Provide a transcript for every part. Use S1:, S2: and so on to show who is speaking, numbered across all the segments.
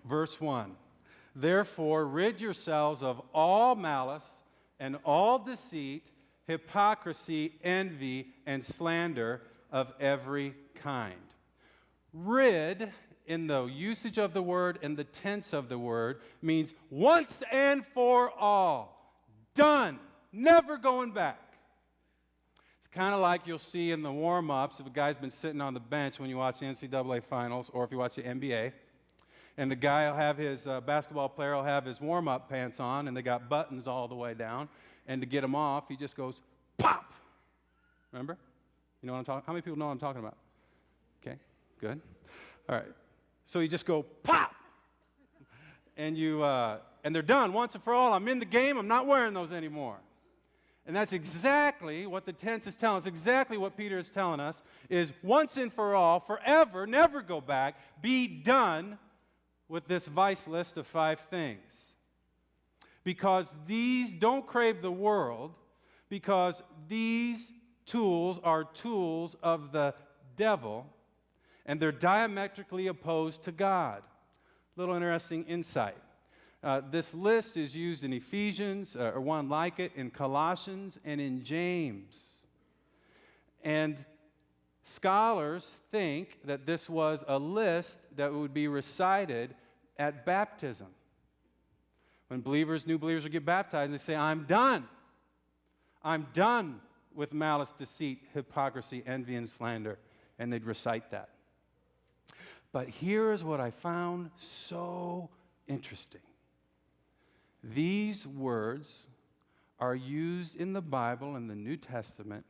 S1: Verse 1. Therefore, rid yourselves of all malice and all deceit, hypocrisy, envy, and slander of every kind. Rid, in the usage of the word and the tense of the word, means once and for all. Done. Never going back. It's kind of like you'll see in the warm-ups if a guy's been sitting on the bench when you watch the NCAA finals or if you watch the NBA. And the guy will have his basketball player will have his warm-up pants on, and they got buttons all the way down. And to get them off, he just goes, pop! Remember? You know what I'm talking? How many people know what I'm talking about? Okay, good. All right. So you just go, pop! And they're done once and for all. I'm in the game. I'm not wearing those anymore. And that's exactly what the tense is telling us, exactly what Peter is telling us, is once and for all, forever, never go back, be done with this vice list of 5 things. Because these don't crave the world, because these tools are tools of the devil, and they're diametrically opposed to God. Little interesting insight. This list is used in Ephesians, or one like it, in Colossians, and in James. And scholars think that this was a list that would be recited at baptism. When new believers would get baptized, they say, I'm done. I'm done with malice, deceit, hypocrisy, envy, and slander. And they'd recite that. But here's what I found so interesting. These words are used in the Bible in the New Testament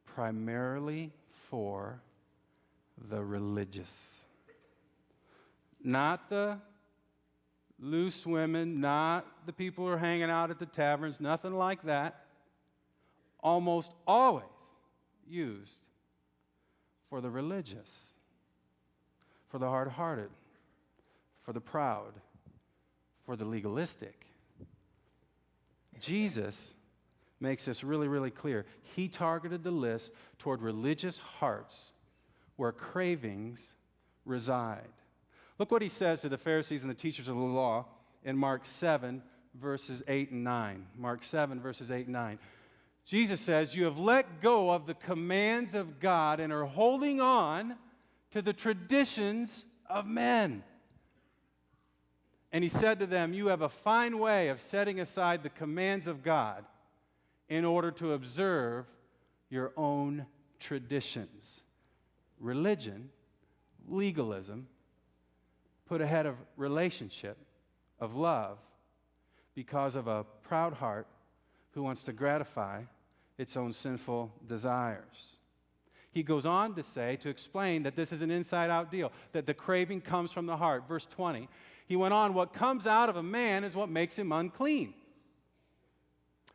S1: primarily for the religious. Not the loose women, not the people who are hanging out at the taverns, nothing like that. Almost always used for the religious, for the hard-hearted, for the proud, for the legalistic. Jesus makes this really, really clear. He targeted the list toward religious hearts where cravings reside. Look what he says to the Pharisees and the teachers of the law in Mark 7, verses 8 and 9. Mark 7, verses 8 and 9. Jesus says, you have let go of the commands of God and are holding on to the traditions of men. And he said to them, you have a fine way of setting aside the commands of God in order to observe your own traditions. Religion, legalism, put ahead of relationship, of love, because of a proud heart who wants to gratify its own sinful desires. He goes on to say, to explain that this is an inside-out deal, that the craving comes from the heart. Verse 20, he went on, what comes out of a man is what makes him unclean.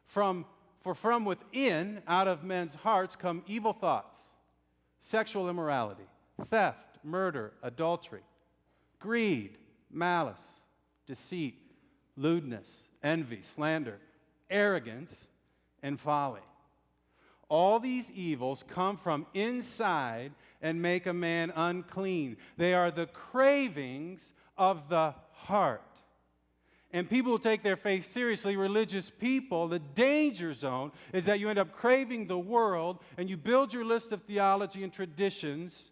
S1: For from within, out of men's hearts, come evil thoughts, sexual immorality, theft, murder, adultery, greed, malice, deceit, lewdness, envy, slander, arrogance, and folly. All these evils come from inside and make a man unclean. They are the cravings of the heart. And people who take their faith seriously, religious people, the danger zone is that you end up craving the world and you build your list of theology and traditions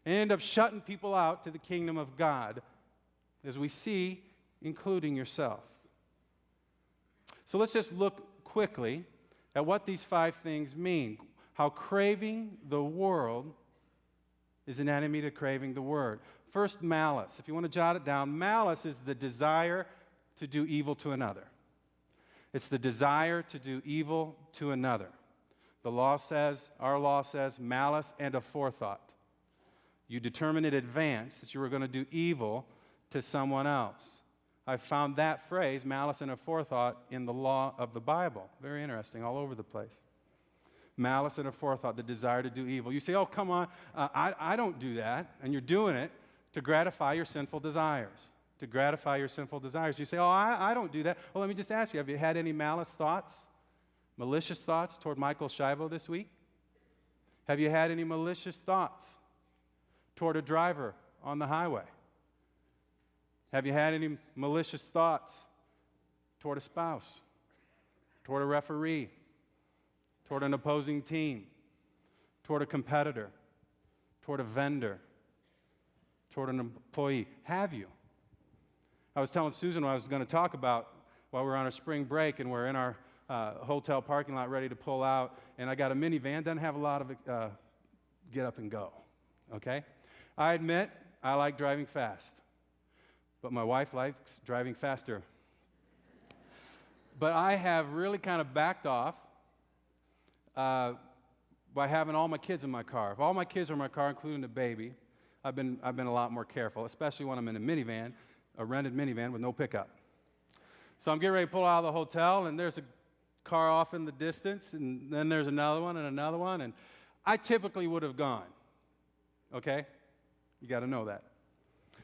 S1: and end up shutting people out to the kingdom of God, as we see, including yourself. So let's just look quickly at what these 5 things mean. How craving the world is an enemy to craving the word. First, malice. If you want to jot it down, malice is the desire to do evil to another. It's the desire to do evil to another. The law says, our law says, malice and aforethought. You determined in advance that you were going to do evil to someone else. I found that phrase, malice and aforethought, in the law of the Bible. Very interesting, all over the place. Malice and aforethought, the desire to do evil. You say, oh, come on, I don't do that. And you're doing it to gratify your sinful desires. To gratify your sinful desires. You say, oh, I don't do that. Well, let me just ask you, have you had any malice thoughts, malicious thoughts toward Michael Shivo this week? Have you had any malicious thoughts toward a driver on the highway? Have you had any malicious thoughts toward a spouse, toward a referee, toward an opposing team, toward a competitor, toward a vendor, toward an employee? Have you? I was telling Susan what I was going to talk about while we were on our spring break and we're in our hotel parking lot ready to pull out, and I got a minivan, doesn't have a lot of get up and go, okay? I admit I like driving fast, but my wife likes driving faster. But I have really kind of backed off by having all my kids in my car. If all my kids are in my car, including the baby, I've been a lot more careful, especially when I'm in a minivan, a rented minivan with no pickup. So I'm getting ready to pull out of the hotel, and there's a car off in the distance, and then there's another one, and I typically would have gone, okay? You got to know that.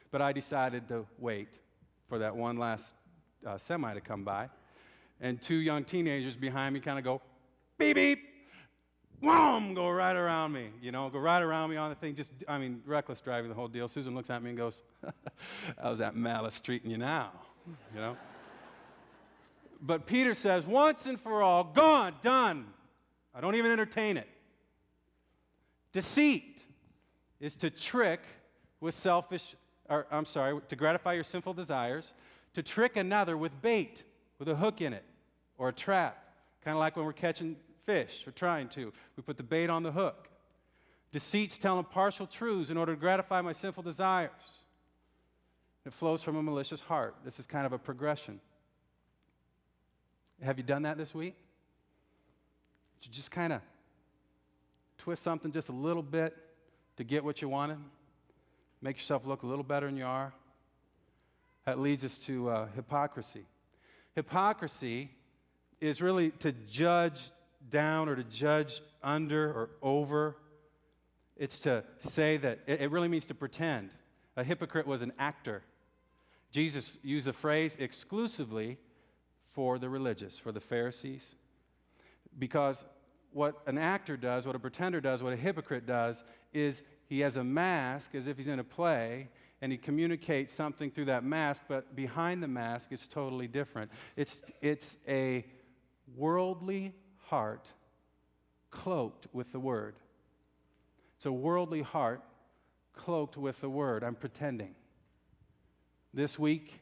S1: But I decided to wait for that one last semi to come by, and two young teenagers behind me kind of go, beep, beep, whoom, go right around me, go right around me on the thing, reckless driving, the whole deal. Susan looks at me and goes, how's that malice treating you now, But Peter says, once and for all, gone, done. I don't even entertain it. Deceit is to trick with to gratify your sinful desires, to trick another with bait, with a hook in it, or a trap, kind of like when we're catching fish, or trying to. We put the bait on the hook. Deceit's telling partial truths in order to gratify my sinful desires. It flows from a malicious heart. This is kind of a progression. Have you done that this week? Did you just kind of twist something just a little bit to get what you wanted? Make yourself look a little better than you are? That leads us to hypocrisy. Hypocrisy is really to judge down or to judge under or over. It's to say that it really means to pretend. A hypocrite was an actor. Jesus used the phrase exclusively for the religious, for the Pharisees, because what an actor does, what a pretender does, what a hypocrite does, is he has a mask as if he's in a play, and he communicates something through that mask, but behind the mask it's totally different. It's a worldly heart cloaked with the Word. It's a worldly heart cloaked with the Word. I'm pretending. This week,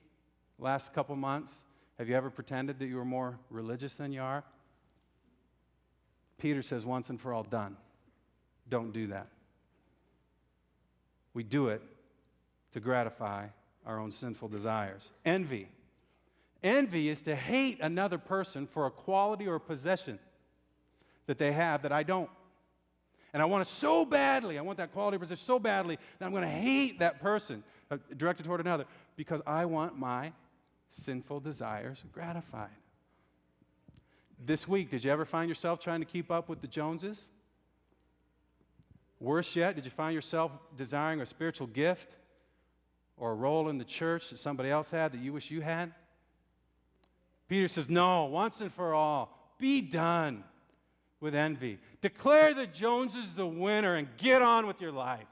S1: last couple months, have you ever pretended that you were more religious than you are? Peter says once and for all, done. Don't do that. We do it to gratify our own sinful desires. Envy. Envy is to hate another person for a quality or a possession that they have that I don't. And I want it so badly, I want that quality or possession so badly that I'm going to hate that person directed toward another because I want my sinful desires gratified. This week, did you ever find yourself trying to keep up with the Joneses? Worse yet, did you find yourself desiring a spiritual gift or a role in the church that somebody else had that you wish you had? Peter says, no, once and for all, be done with envy. Declare the Joneses the winner and get on with your life.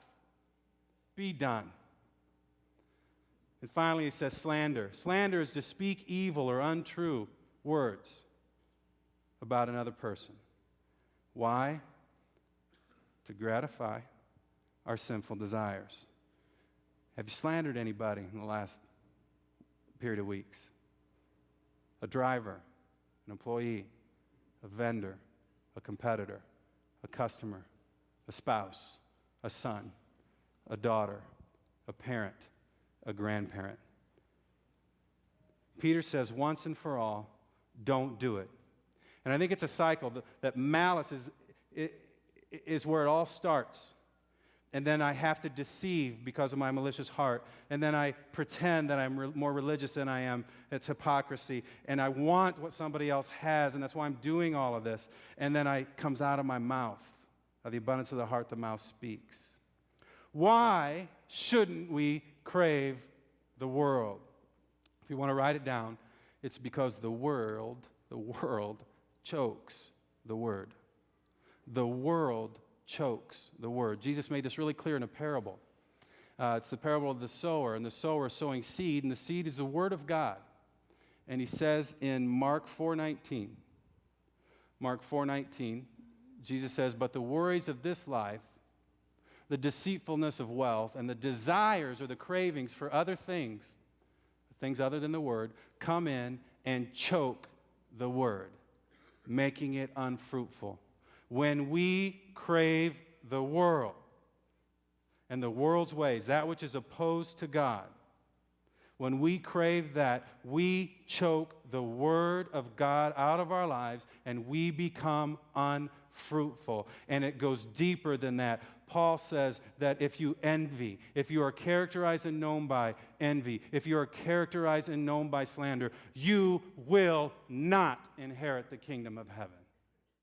S1: Be done. And finally, he says slander. Slander is to speak evil or untrue words about another person. Why? To gratify our sinful desires. Have you slandered anybody in the last period of weeks? A driver, an employee, a vendor, a competitor, a customer, a spouse, a son, a daughter, a parent, a grandparent. Peter says once and for all, don't do it. And I think it's a cycle that malice is where it all starts. And then I have to deceive because of my malicious heart. And then I pretend that I'm more religious than I am. It's hypocrisy. And I want what somebody else has, and that's why I'm doing all of this. And then it comes out of my mouth. Of the abundance of the heart, the mouth speaks. Why shouldn't we crave the world? If you want to write it down, it's because the world chokes the word. The world chokes the word. Jesus made this really clear in a parable. It's the parable of the sower, and the sower sowing seed, and the seed is the word of God. And he says in Mark 4:19, Jesus says, "But the worries of this life, the deceitfulness of wealth, and the desires or the cravings for other things, things other than the word, come in and choke the word, making it unfruitful." When we crave the world and the world's ways, that which is opposed to God, when we crave that, we choke the word of God out of our lives and we become unfruitful. And it goes deeper than that. Paul says that if you envy, if you are characterized and known by envy, if you are characterized and known by slander, you will not inherit the kingdom of heaven.